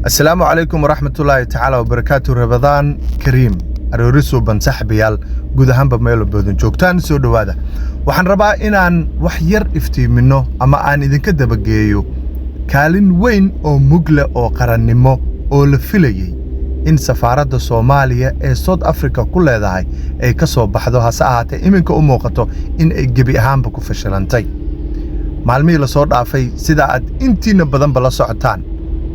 السلام عليكم ورحمة الله تعالى وبركاته. رمضان كريم أروريسو بنسحبيال جودهم بميلو بدون جوكتان سودو هذا وحن ربا إنان وحير إفتي منه أما أن إذا كده بجيو كالين وين أو مجلة أو قرنمو أو لفيلي إن سفارة الصومالية سود أفريقيا كل هذا أي كسب بحذوها ساعات إمك أموقته إن الجبيهام بكو فشلنتي معلمي لصود عفي سيدا إنتي نبضن بلا سعتان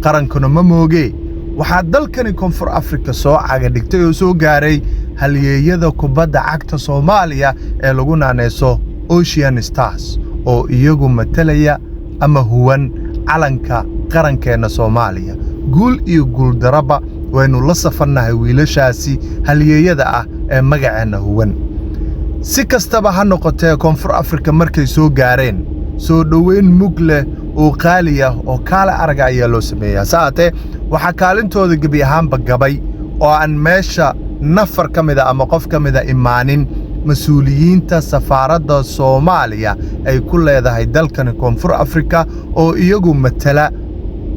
qarankuna ma mooge waxa dalkani koonfur Afrika soo caga dhigtay oo soo gaaray halyeeyada kubadda cagta Soomaaliya ee lagu naanayso Ocean Stars oo iyagu matalaya ama huwan calanka qarankeena Soomaaliya guul iyo guul daraba waynu la safarnahay wiilashaasi halyeeyada ah ee magaceena huwan si kastaba ha noqotee koonfur Afrika markay soo gaareen soo dhaweyn mugle وقالية وكالة أرجع يلو سمية ساعته وحكالنتو ذي هم بجبي وأن ماشى نفر كمذا أما قف كمذا إيمانين مسؤولين تسفارة الصومالية أي كل هذا هيدل كان يكون في أفريقيا أو يجوا مثلا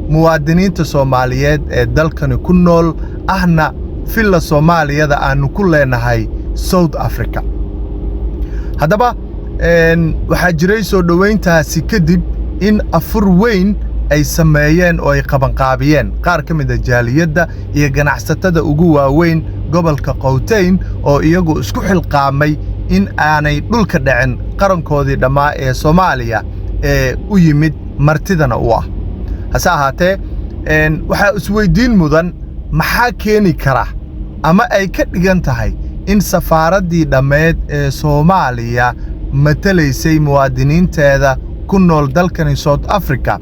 مواطنين الصوماليات دل كان يكون نول أهنا في الصومالية ذا أن كلنا هاي سود أفريقيا هذا بقى وحجري سودوين تاسكدب in afur weyn ay sameeyeen oo ay qabanqaabiyeen qaar ka mid ah jaaliyada iyo ganacsatada ugu waaweyn gobolka Qowteyn oo iyagu isku xilqaamay in aanay dhulka dhicin qarankoodii dhamaa ee Soomaaliya ee u yimid martidana u ah hase ahaatee waxa isweydiin mudan maxaa keeni kara ama ay ka dhigan tahay in safaaradii dhameed ee Soomaaliya matalaysay muwaadiniinteeda كنول دالكني سود أفريقيا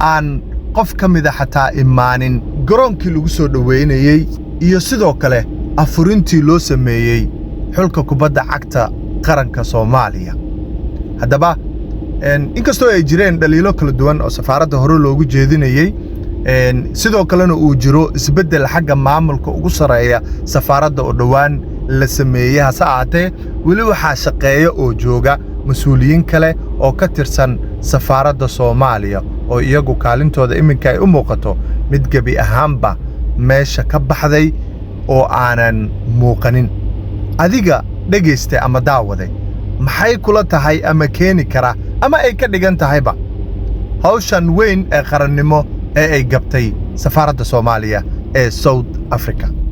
عن قف كمذا حتى إيمانين قرانكي لغو سو دوينيي iyo sidoo kale afurintii loo sameeyay xulka kubadda cagta qaranka Soomaaliya hadaba inkastoo ay jireen dhaliilo kala duwan oo safaaradda hore loogu jeedinayay sidoo kalena uu jiro isbedel xagga maamulka ugu sareeya safaaradda oo dhawaan la sameeyay hase ahaatee weli waxa shaqeeya oo jooga مسؤولين كله أو كترسن سفارة الصومالية أو يجو كالنتو ذا إمك أي أموقته متجبي أهامبا ماشى كبحذي أو عن موقنين أديجا دقيستة أما دعوة ذي محي كلها هاي أماكن كرا أما أي كدجان تهيبا هوشان وين قرنمو أي جبتي سفارة الصومالية سود أفريقيا